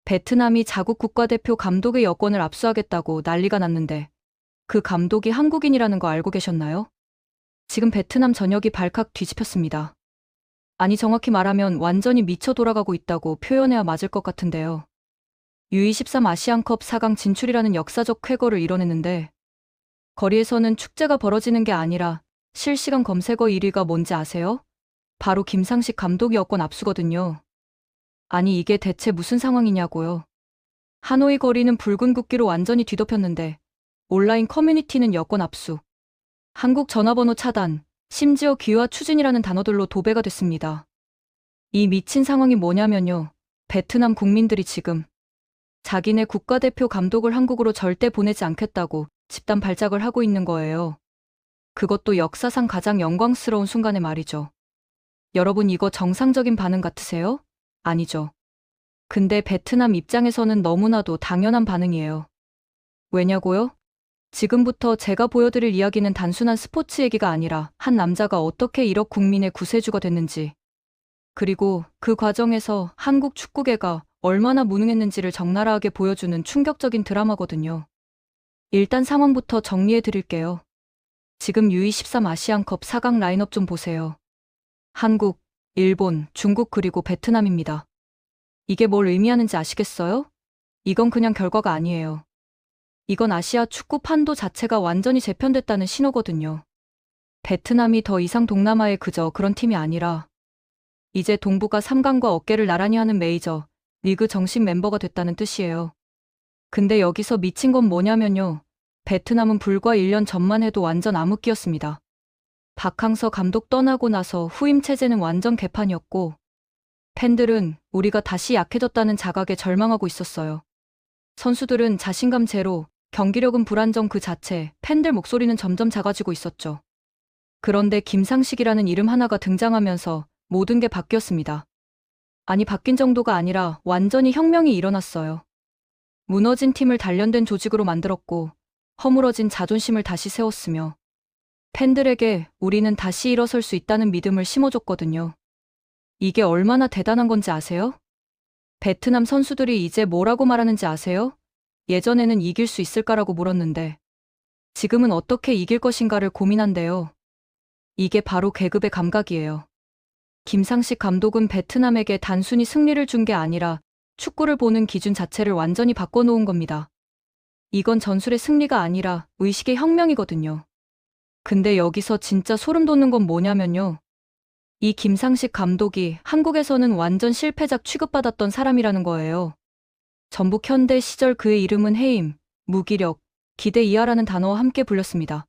베트남이 자국 국가대표 감독의 여권을 압수하겠다고 난리가 났는데 그 감독이 한국인이라는 거 알고 계셨나요? 지금 베트남 전역이 발칵 뒤집혔습니다. 아니 정확히 말하면 완전히 미쳐 돌아가고 있다고 표현해야 맞을 것 같은데요. U23 아시안컵 4강 진출이라는 역사적 쾌거를 이뤄냈는데 거리에서는 축제가 벌어지는 게 아니라 실시간 검색어 1위가 뭔지 아세요? 바로 김상식 감독 여권 압수거든요. 아니 이게 대체 무슨 상황이냐고요. 하노이 거리는 붉은 국기로 완전히 뒤덮였는데 온라인 커뮤니티는 여권 압수, 한국 전화번호 차단, 심지어 기화 추진이라는 단어들로 도배가 됐습니다. 이 미친 상황이 뭐냐면요. 베트남 국민들이 지금 자기네 국가대표 감독을 한국으로 절대 보내지 않겠다고 집단 발작을 하고 있는 거예요. 그것도 역사상 가장 영광스러운 순간에 말이죠. 여러분 이거 정상적인 반응 같으세요? 아니죠. 근데 베트남 입장에서는 너무나도 당연한 반응이에요. 왜냐고요? 지금부터 제가 보여드릴 이야기는 단순한 스포츠 얘기가 아니라 한 남자가 어떻게 1억 국민의 구세주가 됐는지, 그리고 그 과정에서 한국 축구계가 얼마나 무능했는지를 적나라하게 보여주는 충격적인 드라마거든요. 일단 상황부터 정리해 드릴게요. 지금 U23 아시안컵 4강 라인업 좀 보세요. 한국, 일본, 중국 그리고 베트남입니다. 이게 뭘 의미하는지 아시겠어요? 이건 그냥 결과가 아니에요. 이건 아시아 축구 판도 자체가 완전히 재편됐다는 신호거든요. 베트남이 더 이상 동남아의 그저 그런 팀이 아니라 이제 동북아 3강과 어깨를 나란히 하는 메이저 리그 정식 멤버가 됐다는 뜻이에요. 근데 여기서 미친 건 뭐냐면요. 베트남은 불과 1년 전만 해도 완전 암흑기였습니다. 박항서 감독 떠나고 나서 후임 체제는 완전 개판이었고 팬들은 우리가 다시 약해졌다는 자각에 절망하고 있었어요. 선수들은 자신감 제로, 경기력은 불안정 그 자체, 팬들 목소리는 점점 작아지고 있었죠. 그런데 김상식이라는 이름 하나가 등장하면서 모든 게 바뀌었습니다. 아니 바뀐 정도가 아니라 완전히 혁명이 일어났어요. 무너진 팀을 단련된 조직으로 만들었고 허물어진 자존심을 다시 세웠으며 팬들에게 우리는 다시 일어설 수 있다는 믿음을 심어줬거든요. 이게 얼마나 대단한 건지 아세요? 베트남 선수들이 이제 뭐라고 말하는지 아세요? 예전에는 이길 수 있을까라고 물었는데 지금은 어떻게 이길 것인가를 고민한대요. 이게 바로 계급의 감각이에요. 김상식 감독은 베트남에게 단순히 승리를 준 게 아니라 축구를 보는 기준 자체를 완전히 바꿔놓은 겁니다. 이건 전술의 승리가 아니라 의식의 혁명이거든요. 근데 여기서 진짜 소름 돋는 건 뭐냐면요. 이 김상식 감독이 한국에서는 완전 실패작 취급받았던 사람이라는 거예요. 전북 현대 시절 그의 이름은 해임, 무기력, 기대 이하라는 단어와 함께 불렸습니다.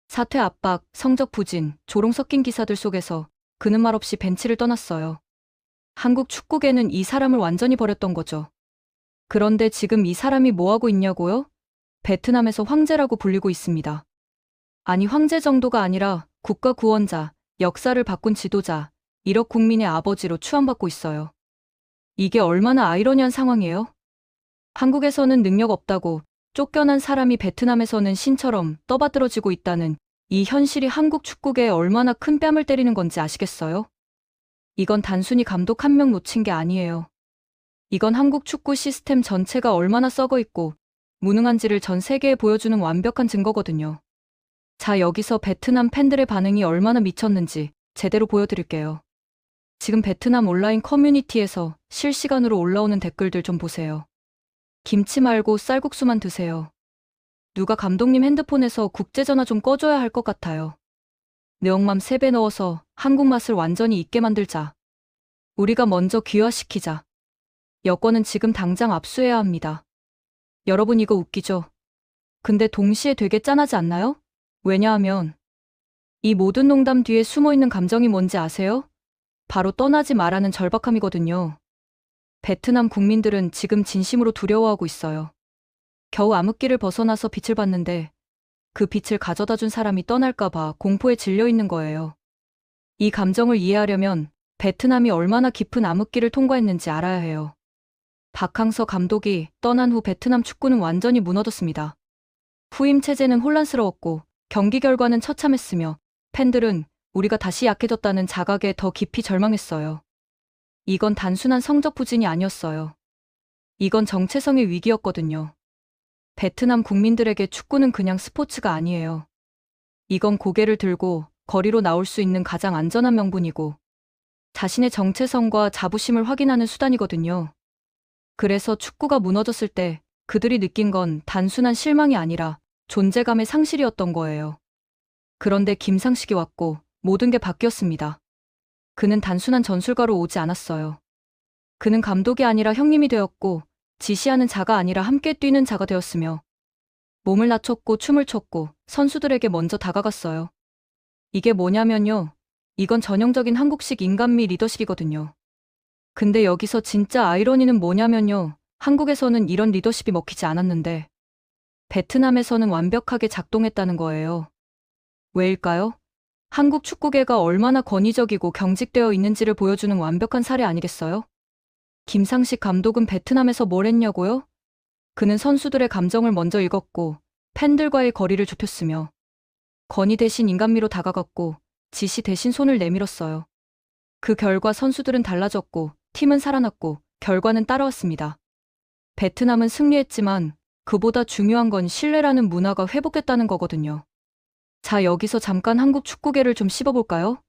사퇴 압박, 성적 부진, 조롱 섞인 기사들 속에서 그는 말없이 벤치를 떠났어요. 한국 축구계는 이 사람을 완전히 버렸던 거죠. 그런데 지금 이 사람이 뭐하고 있냐고요? 베트남에서 황제라고 불리고 있습니다. 아니 황제 정도가 아니라 국가 구원자, 역사를 바꾼 지도자, 1억 국민의 아버지로 추앙받고 있어요. 이게 얼마나 아이러니한 상황이에요? 한국에서는 능력 없다고 쫓겨난 사람이 베트남에서는 신처럼 떠받들어지고 있다는 이 현실이 한국 축구계에 얼마나 큰 뺨을 때리는 건지 아시겠어요? 이건 단순히 감독 한 명 놓친 게 아니에요. 이건 한국 축구 시스템 전체가 얼마나 썩어 있고 무능한지를 전 세계에 보여주는 완벽한 증거거든요. 자, 여기서 베트남 팬들의 반응이 얼마나 미쳤는지 제대로 보여드릴게요. 지금 베트남 온라인 커뮤니티에서 실시간으로 올라오는 댓글들 좀 보세요. 김치 말고 쌀국수만 드세요. 누가 감독님 핸드폰에서 국제전화 좀 꺼줘야 할 것 같아요. 내역맘 3배 넣어서 한국 맛을 완전히 잊게 만들자. 우리가 먼저 귀화시키자. 여권은 지금 당장 압수해야 합니다. 여러분 이거 웃기죠? 근데 동시에 되게 짠하지 않나요? 왜냐하면 이 모든 농담 뒤에 숨어있는 감정이 뭔지 아세요? 바로 떠나지 마라는 절박함이거든요. 베트남 국민들은 지금 진심으로 두려워하고 있어요. 겨우 암흑기를 벗어나서 빛을 봤는데 그 빛을 가져다 준 사람이 떠날까봐 공포에 질려 있는 거예요. 이 감정을 이해하려면 베트남이 얼마나 깊은 암흑기를 통과했는지 알아야 해요. 박항서 감독이 떠난 후 베트남 축구는 완전히 무너졌습니다. 후임 체제는 혼란스러웠고 경기 결과는 처참했으며 팬들은 우리가 다시 약해졌다는 자각에 더 깊이 절망했어요. 이건 단순한 성적 부진이 아니었어요. 이건 정체성의 위기였거든요. 베트남 국민들에게 축구는 그냥 스포츠가 아니에요. 이건 고개를 들고 거리로 나올 수 있는 가장 안전한 명분이고 자신의 정체성과 자부심을 확인하는 수단이거든요. 그래서 축구가 무너졌을 때 그들이 느낀 건 단순한 실망이 아니라 존재감의 상실이었던 거예요. 그런데 김상식이 왔고 모든 게 바뀌었습니다. 그는 단순한 전술가로 오지 않았어요. 그는 감독이 아니라 형님이 되었고 지시하는 자가 아니라 함께 뛰는 자가 되었으며 몸을 낮췄고 춤을 췄고 선수들에게 먼저 다가갔어요. 이게 뭐냐면요. 이건 전형적인 한국식 인간미 리더십이거든요. 근데 여기서 진짜 아이러니는 뭐냐면요. 한국에서는 이런 리더십이 먹히지 않았는데 베트남에서는 완벽하게 작동했다는 거예요. 왜일까요? 한국 축구계가 얼마나 권위적이고 경직되어 있는지를 보여주는 완벽한 사례 아니겠어요? 김상식 감독은 베트남에서 뭘 했냐고요? 그는 선수들의 감정을 먼저 읽었고 팬들과의 거리를 좁혔으며 건의 대신 인간미로 다가갔고 지시 대신 손을 내밀었어요. 그 결과 선수들은 달라졌고 팀은 살아났고 결과는 따라왔습니다. 베트남은 승리했지만 그보다 중요한 건 신뢰라는 문화가 회복했다는 거거든요. 자, 여기서 잠깐 한국 축구계를 좀 씹어볼까요?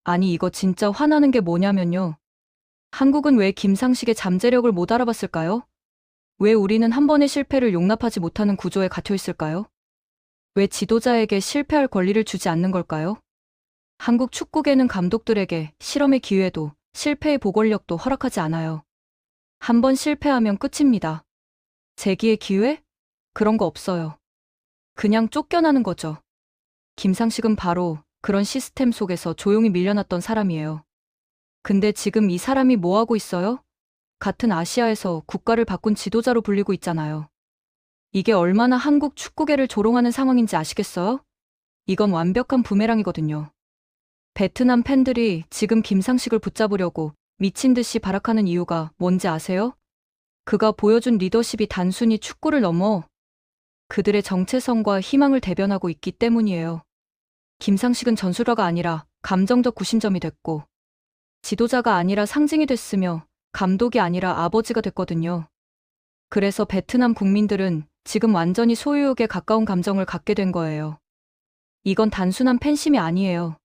아니, 이거 진짜 화나는 게 뭐냐면요. 한국은 왜 김상식의 잠재력을 못 알아봤을까요? 왜 우리는 한 번의 실패를 용납하지 못하는 구조에 갇혀 있을까요? 왜 지도자에게 실패할 권리를 주지 않는 걸까요? 한국 축구계는 감독들에게 실험의 기회도 실패의 보궐력도 허락하지 않아요. 한 번 실패하면 끝입니다. 재기의 기회? 그런 거 없어요. 그냥 쫓겨나는 거죠. 김상식은 바로 그런 시스템 속에서 조용히 밀려났던 사람이에요. 근데 지금 이 사람이 뭐 하고 있어요? 같은 아시아에서 국가를 바꾼 지도자로 불리고 있잖아요. 이게 얼마나 한국 축구계를 조롱하는 상황인지 아시겠어요? 이건 완벽한 부메랑이거든요. 베트남 팬들이 지금 김상식을 붙잡으려고 미친 듯이 발악하는 이유가 뭔지 아세요? 그가 보여준 리더십이 단순히 축구를 넘어 그들의 정체성과 희망을 대변하고 있기 때문이에요. 김상식은 전술가가 아니라 감정적 구심점이 됐고 지도자가 아니라 상징이 됐으며 감독이 아니라 아버지가 됐거든요. 그래서 베트남 국민들은 지금 완전히 소유욕에 가까운 감정을 갖게 된 거예요. 이건 단순한 팬심이 아니에요.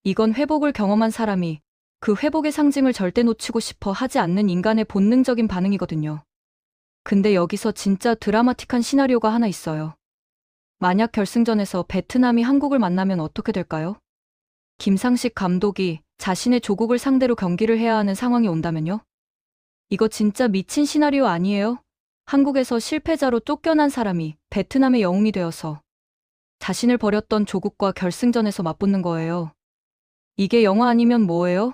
이건 회복을 경험한 사람이 그 회복의 상징을 절대 놓치고 싶어 하지 않는 인간의 본능적인 반응이거든요. 근데 여기서 진짜 드라마틱한 시나리오가 하나 있어요. 만약 결승전에서 베트남이 한국을 만나면 어떻게 될까요? 김상식 감독이 자신의 조국을 상대로 경기를 해야 하는 상황이 온다면요? 이거 진짜 미친 시나리오 아니에요? 한국에서 실패자로 쫓겨난 사람이 베트남의 영웅이 되어서 자신을 버렸던 조국과 결승전에서 맞붙는 거예요. 이게 영화 아니면 뭐예요?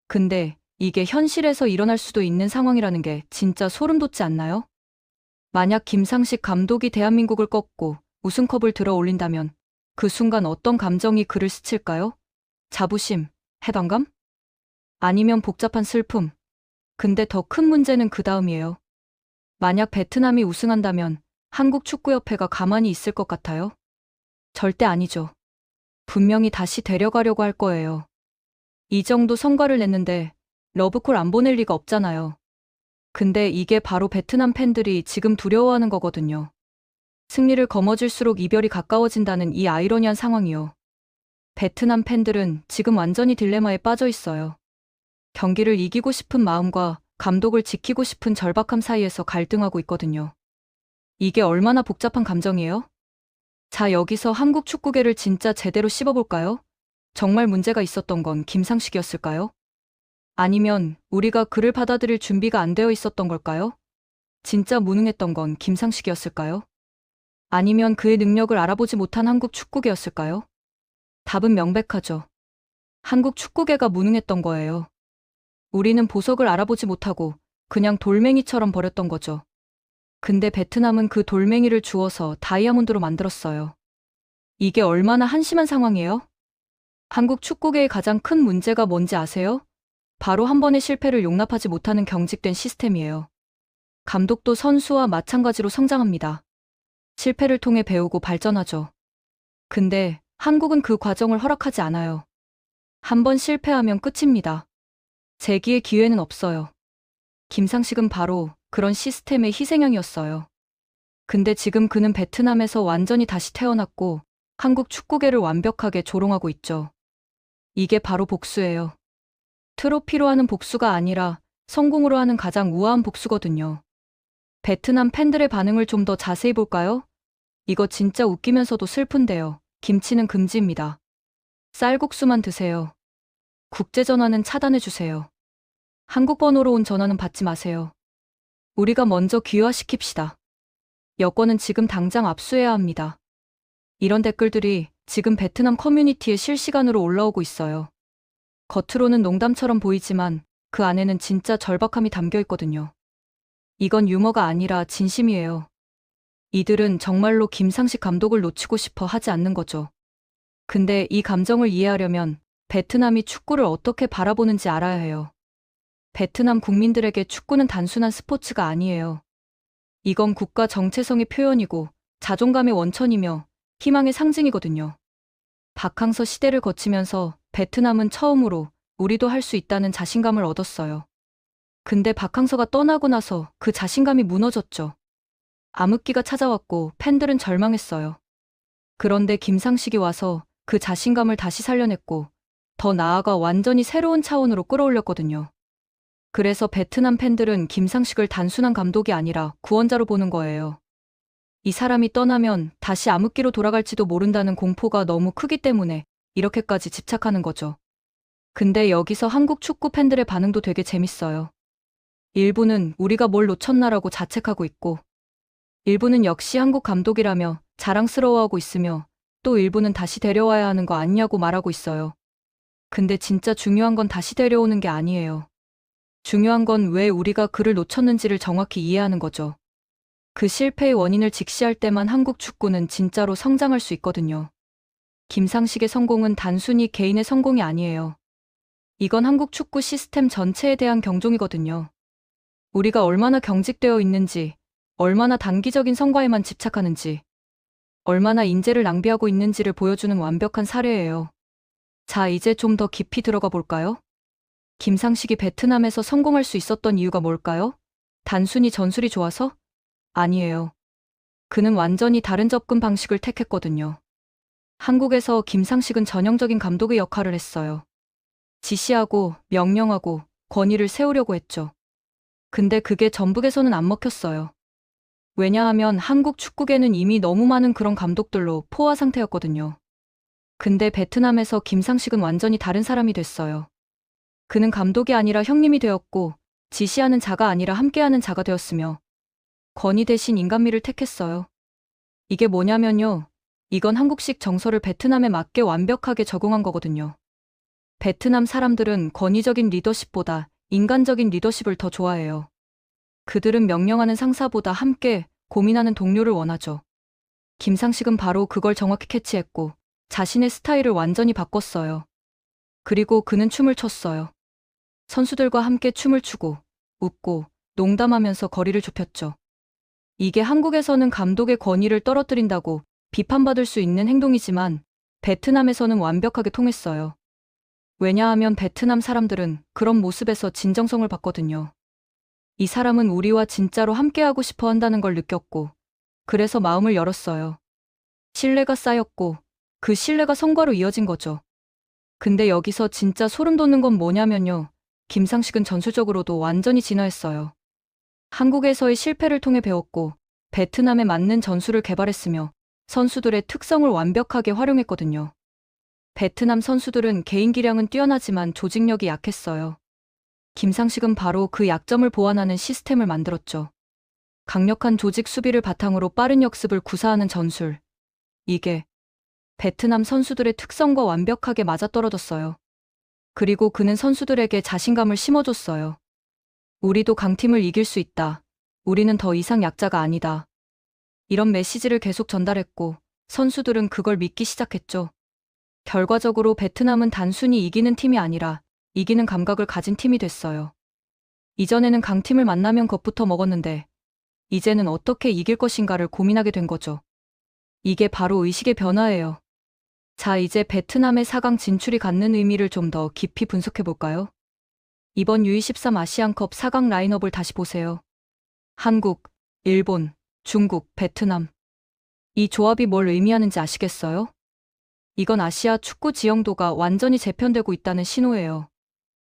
근데 이게 현실에서 일어날 수도 있는 상황이라는 게 진짜 소름 돋지 않나요? 만약 김상식 감독이 대한민국을 꺾고 우승컵을 들어 올린다면 그 순간 어떤 감정이 그를 스칠까요? 자부심, 해방감? 아니면 복잡한 슬픔? 근데 더 큰 문제는 그 다음이에요. 만약 베트남이 우승한다면 한국 축구협회가 가만히 있을 것 같아요? 절대 아니죠. 분명히 다시 데려가려고 할 거예요. 이 정도 성과를 냈는데 러브콜 안 보낼 리가 없잖아요. 근데 이게 바로 베트남 팬들이 지금 두려워하는 거거든요. 승리를 거머쥘수록 이별이 가까워진다는 이 아이러니한 상황이요. 베트남 팬들은 지금 완전히 딜레마에 빠져 있어요. 경기를 이기고 싶은 마음과 감독을 지키고 싶은 절박함 사이에서 갈등하고 있거든요. 이게 얼마나 복잡한 감정이에요? 자, 여기서 한국 축구계를 진짜 제대로 씹어볼까요? 정말 문제가 있었던 건 김상식이었을까요? 아니면 우리가 그를 받아들일 준비가 안 되어 있었던 걸까요? 진짜 무능했던 건 김상식이었을까요? 아니면 그의 능력을 알아보지 못한 한국 축구계였을까요? 답은 명백하죠. 한국 축구계가 무능했던 거예요. 우리는 보석을 알아보지 못하고 그냥 돌멩이처럼 버렸던 거죠. 근데 베트남은 그 돌멩이를 주워서 다이아몬드로 만들었어요. 이게 얼마나 한심한 상황이에요? 한국 축구계의 가장 큰 문제가 뭔지 아세요? 바로 한 번의 실패를 용납하지 못하는 경직된 시스템이에요. 감독도 선수와 마찬가지로 성장합니다. 실패를 통해 배우고 발전하죠. 근데 한국은 그 과정을 허락하지 않아요. 한 번 실패하면 끝입니다. 재기의 기회는 없어요. 김상식은 바로 그런 시스템의 희생양이었어요. 근데 지금 그는 베트남에서 완전히 다시 태어났고 한국 축구계를 완벽하게 조롱하고 있죠. 이게 바로 복수예요. 트로피로 하는 복수가 아니라 성공으로 하는 가장 우아한 복수거든요. 베트남 팬들의 반응을 좀 더 자세히 볼까요? 이거 진짜 웃기면서도 슬픈데요. 김치는 금지입니다. 쌀국수만 드세요. 국제전화는 차단해주세요. 한국 번호로 온 전화는 받지 마세요. 우리가 먼저 귀화시킵시다. 여권은 지금 당장 압수해야 합니다. 이런 댓글들이 지금 베트남 커뮤니티에 실시간으로 올라오고 있어요. 겉으로는 농담처럼 보이지만 그 안에는 진짜 절박함이 담겨 있거든요. 이건 유머가 아니라 진심이에요. 이들은 정말로 김상식 감독을 놓치고 싶어 하지 않는 거죠. 근데 이 감정을 이해하려면 베트남이 축구를 어떻게 바라보는지 알아야 해요. 베트남 국민들에게 축구는 단순한 스포츠가 아니에요. 이건 국가 정체성의 표현이고 자존감의 원천이며 희망의 상징이거든요. 박항서 시대를 거치면서 베트남은 처음으로 우리도 할 수 있다는 자신감을 얻었어요. 근데 박항서가 떠나고 나서 그 자신감이 무너졌죠. 암흑기가 찾아왔고 팬들은 절망했어요. 그런데 김상식이 와서 그 자신감을 다시 살려냈고 더 나아가 완전히 새로운 차원으로 끌어올렸거든요. 그래서 베트남 팬들은 김상식을 단순한 감독이 아니라 구원자로 보는 거예요. 이 사람이 떠나면 다시 암흑기로 돌아갈지도 모른다는 공포가 너무 크기 때문에 이렇게까지 집착하는 거죠. 근데 여기서 한국 축구 팬들의 반응도 되게 재밌어요. 일부는 우리가 뭘 놓쳤나라고 자책하고 있고, 일부는 역시 한국 감독이라며 자랑스러워하고 있으며, 또 일부는 다시 데려와야 하는 거 아니냐고 말하고 있어요. 근데 진짜 중요한 건 다시 데려오는 게 아니에요. 중요한 건 왜 우리가 그를 놓쳤는지를 정확히 이해하는 거죠. 그 실패의 원인을 직시할 때만 한국 축구는 진짜로 성장할 수 있거든요. 김상식의 성공은 단순히 개인의 성공이 아니에요. 이건 한국 축구 시스템 전체에 대한 경종이거든요. 우리가 얼마나 경직되어 있는지, 얼마나 단기적인 성과에만 집착하는지, 얼마나 인재를 낭비하고 있는지를 보여주는 완벽한 사례예요. 자, 이제 좀 더 깊이 들어가 볼까요? 김상식이 베트남에서 성공할 수 있었던 이유가 뭘까요? 단순히 전술이 좋아서? 아니에요. 그는 완전히 다른 접근 방식을 택했거든요. 한국에서 김상식은 전형적인 감독의 역할을 했어요. 지시하고 명령하고 권위를 세우려고 했죠. 근데 그게 전북에서는 안 먹혔어요. 왜냐하면 한국 축구계는 이미 너무 많은 그런 감독들로 포화 상태였거든요. 근데 베트남에서 김상식은 완전히 다른 사람이 됐어요. 그는 감독이 아니라 형님이 되었고 지시하는 자가 아니라 함께하는 자가 되었으며 권위 대신 인간미를 택했어요. 이게 뭐냐면요. 이건 한국식 정서를 베트남에 맞게 완벽하게 적용한 거거든요. 베트남 사람들은 권위적인 리더십보다 인간적인 리더십을 더 좋아해요. 그들은 명령하는 상사보다 함께 고민하는 동료를 원하죠. 김상식은 바로 그걸 정확히 캐치했고 자신의 스타일을 완전히 바꿨어요. 그리고 그는 춤을 췄어요. 선수들과 함께 춤을 추고 웃고 농담하면서 거리를 좁혔죠. 이게 한국에서는 감독의 권위를 떨어뜨린다고 비판받을 수 있는 행동이지만 베트남에서는 완벽하게 통했어요. 왜냐하면 베트남 사람들은 그런 모습에서 진정성을 받거든요. 이 사람은 우리와 진짜로 함께하고 싶어 한다는 걸 느꼈고 그래서 마음을 열었어요. 신뢰가 쌓였고 그 신뢰가 성과로 이어진 거죠. 근데 여기서 진짜 소름 돋는 건 뭐냐면요. 김상식은 전술적으로도 완전히 진화했어요. 한국에서의 실패를 통해 배웠고 베트남에 맞는 전술을 개발했으며 선수들의 특성을 완벽하게 활용했거든요. 베트남 선수들은 개인 기량은 뛰어나지만 조직력이 약했어요. 김상식은 바로 그 약점을 보완하는 시스템을 만들었죠. 강력한 조직 수비를 바탕으로 빠른 역습을 구사하는 전술. 이게 베트남 선수들의 특성과 완벽하게 맞아떨어졌어요. 그리고 그는 선수들에게 자신감을 심어줬어요. 우리도 강팀을 이길 수 있다. 우리는 더 이상 약자가 아니다. 이런 메시지를 계속 전달했고 선수들은 그걸 믿기 시작했죠. 결과적으로 베트남은 단순히 이기는 팀이 아니라 이기는 감각을 가진 팀이 됐어요. 이전에는 강팀을 만나면 겁부터 먹었는데 이제는 어떻게 이길 것인가를 고민하게 된 거죠. 이게 바로 의식의 변화예요. 자, 이제 베트남의 4강 진출이 갖는 의미를 좀 더 깊이 분석해 볼까요? 이번 U23 아시안컵 4강 라인업을 다시 보세요. 한국, 일본, 중국, 베트남. 이 조합이 뭘 의미하는지 아시겠어요? 이건 아시아 축구 지형도가 완전히 재편되고 있다는 신호예요.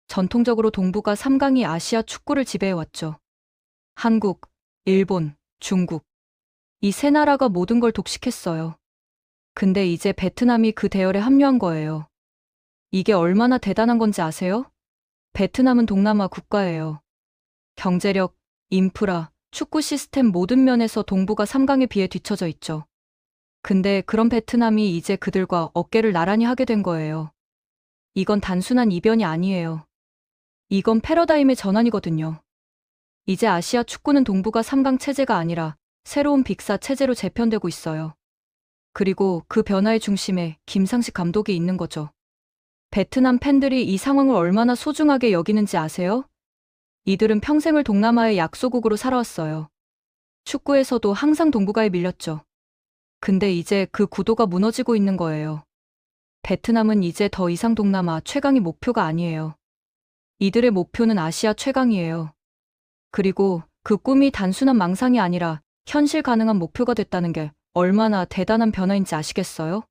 전통적으로 동북아 3강이 아시아 축구를 지배해왔죠. 한국, 일본, 중국. 이 세 나라가 모든 걸 독식했어요. 근데 이제 베트남이 그 대열에 합류한 거예요. 이게 얼마나 대단한 건지 아세요? 베트남은 동남아 국가예요. 경제력, 인프라, 축구 시스템 모든 면에서 동북아 3강에 비해 뒤처져 있죠. 근데 그런 베트남이 이제 그들과 어깨를 나란히 하게 된 거예요. 이건 단순한 이변이 아니에요. 이건 패러다임의 전환이거든요. 이제 아시아 축구는 동북아 3강 체제가 아니라 새로운 빅사 체제로 재편되고 있어요. 그리고 그 변화의 중심에 김상식 감독이 있는 거죠. 베트남 팬들이 이 상황을 얼마나 소중하게 여기는지 아세요? 이들은 평생을 동남아의 약소국으로 살아왔어요. 축구에서도 항상 동북아에 밀렸죠. 근데 이제 그 구도가 무너지고 있는 거예요. 베트남은 이제 더 이상 동남아 최강이 목표가 아니에요. 이들의 목표는 아시아 최강이에요. 그리고 그 꿈이 단순한 망상이 아니라 현실 가능한 목표가 됐다는 게 얼마나 대단한 변화인지 아시겠어요?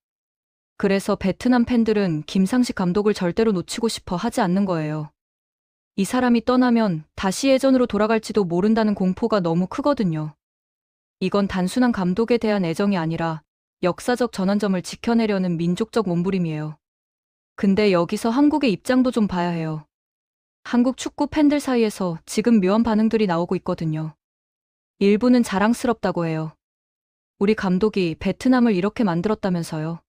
그래서 베트남 팬들은 김상식 감독을 절대로 놓치고 싶어 하지 않는 거예요. 이 사람이 떠나면 다시 예전으로 돌아갈지도 모른다는 공포가 너무 크거든요. 이건 단순한 감독에 대한 애정이 아니라 역사적 전환점을 지켜내려는 민족적 몸부림이에요. 근데 여기서 한국의 입장도 좀 봐야 해요. 한국 축구 팬들 사이에서 지금 묘한 반응들이 나오고 있거든요. 일부는 자랑스럽다고 해요. 우리 감독이 베트남을 이렇게 만들었다면서요.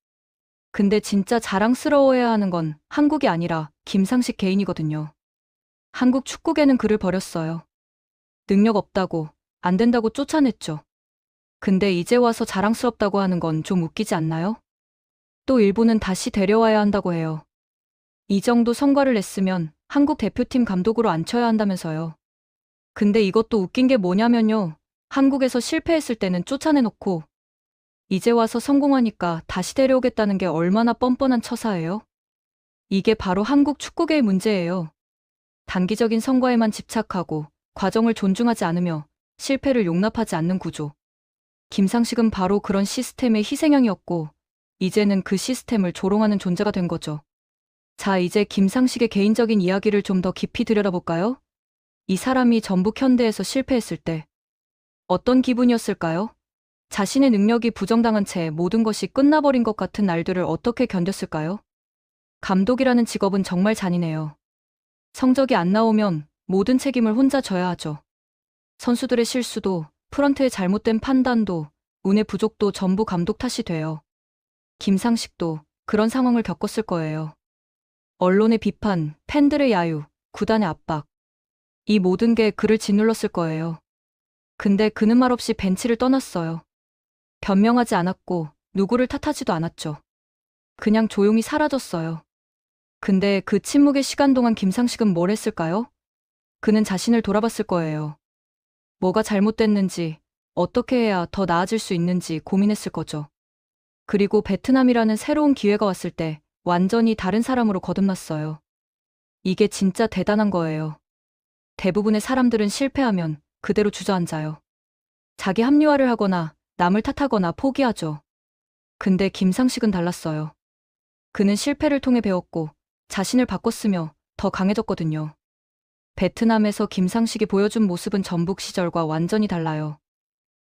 근데 진짜 자랑스러워해야 하는 건 한국이 아니라 김상식 개인이거든요. 한국 축구계는 그를 버렸어요. 능력 없다고, 안 된다고 쫓아냈죠. 근데 이제 와서 자랑스럽다고 하는 건 좀 웃기지 않나요? 또 일부는 다시 데려와야 한다고 해요. 이 정도 성과를 냈으면 한국 대표팀 감독으로 앉혀야 한다면서요. 근데 이것도 웃긴 게 뭐냐면요. 한국에서 실패했을 때는 쫓아내놓고 이제 와서 성공하니까 다시 데려오겠다는 게 얼마나 뻔뻔한 처사예요? 이게 바로 한국 축구계의 문제예요. 단기적인 성과에만 집착하고 과정을 존중하지 않으며 실패를 용납하지 않는 구조. 김상식은 바로 그런 시스템의 희생양이었고 이제는 그 시스템을 조롱하는 존재가 된 거죠. 자, 이제 김상식의 개인적인 이야기를 좀 더 깊이 들여다볼까요? 이 사람이 전북 현대에서 실패했을 때 어떤 기분이었을까요? 자신의 능력이 부정당한 채 모든 것이 끝나버린 것 같은 날들을 어떻게 견뎠을까요? 감독이라는 직업은 정말 잔인해요. 성적이 안 나오면 모든 책임을 혼자 져야 하죠. 선수들의 실수도, 프런트의 잘못된 판단도, 운의 부족도 전부 감독 탓이 돼요. 김상식도 그런 상황을 겪었을 거예요. 언론의 비판, 팬들의 야유, 구단의 압박. 이 모든 게 그를 짓눌렀을 거예요. 근데 그는 말없이 벤치를 떠났어요. 변명하지 않았고 누구를 탓하지도 않았죠. 그냥 조용히 사라졌어요. 근데 그 침묵의 시간 동안 김상식은 뭘 했을까요? 그는 자신을 돌아봤을 거예요. 뭐가 잘못됐는지, 어떻게 해야 더 나아질 수 있는지 고민했을 거죠. 그리고 베트남이라는 새로운 기회가 왔을 때 완전히 다른 사람으로 거듭났어요. 이게 진짜 대단한 거예요. 대부분의 사람들은 실패하면 그대로 주저앉아요. 자기 합리화를 하거나 남을 탓하거나 포기하죠. 근데 김상식은 달랐어요. 그는 실패를 통해 배웠고 자신을 바꿨으며 더 강해졌거든요. 베트남에서 김상식이 보여준 모습은 전북 시절과 완전히 달라요.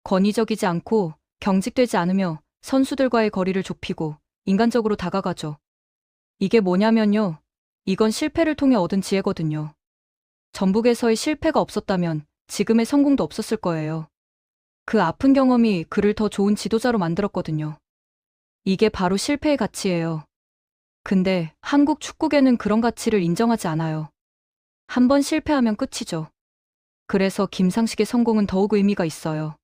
권위적이지 않고 경직되지 않으며 선수들과의 거리를 좁히고 인간적으로 다가가죠. 이게 뭐냐면요. 이건 실패를 통해 얻은 지혜거든요. 전북에서의 실패가 없었다면 지금의 성공도 없었을 거예요. 그 아픈 경험이 그를 더 좋은 지도자로 만들었거든요. 이게 바로 실패의 가치예요. 근데 한국 축구계는 그런 가치를 인정하지 않아요. 한 번 실패하면 끝이죠. 그래서 김상식의 성공은 더욱 의미가 있어요.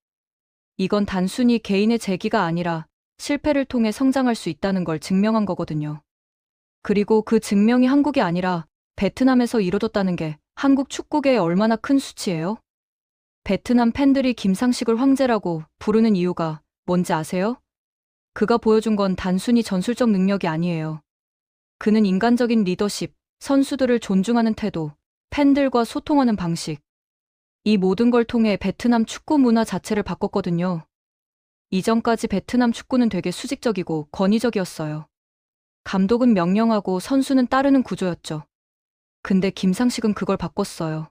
이건 단순히 개인의 재기가 아니라 실패를 통해 성장할 수 있다는 걸 증명한 거거든요. 그리고 그 증명이 한국이 아니라 베트남에서 이뤄졌다는 게 한국 축구계에 얼마나 큰 수치예요? 베트남 팬들이 김상식을 황제라고 부르는 이유가 뭔지 아세요? 그가 보여준 건 단순히 전술적 능력이 아니에요. 그는 인간적인 리더십, 선수들을 존중하는 태도, 팬들과 소통하는 방식, 이 모든 걸 통해 베트남 축구 문화 자체를 바꿨거든요. 이전까지 베트남 축구는 되게 수직적이고 권위적이었어요. 감독은 명령하고 선수는 따르는 구조였죠. 근데 김상식은 그걸 바꿨어요.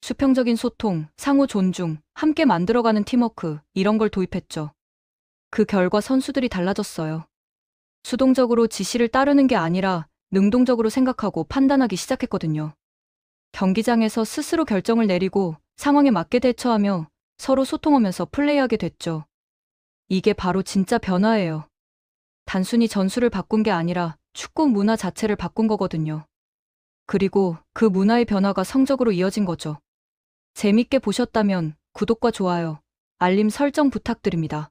수평적인 소통, 상호 존중, 함께 만들어가는 팀워크, 이런 걸 도입했죠. 그 결과 선수들이 달라졌어요. 수동적으로 지시를 따르는 게 아니라 능동적으로 생각하고 판단하기 시작했거든요. 경기장에서 스스로 결정을 내리고 상황에 맞게 대처하며 서로 소통하면서 플레이하게 됐죠. 이게 바로 진짜 변화예요. 단순히 전술을 바꾼 게 아니라 축구 문화 자체를 바꾼 거거든요. 그리고 그 문화의 변화가 성적으로 이어진 거죠. 재밌게 보셨다면 구독과 좋아요, 알림 설정 부탁드립니다.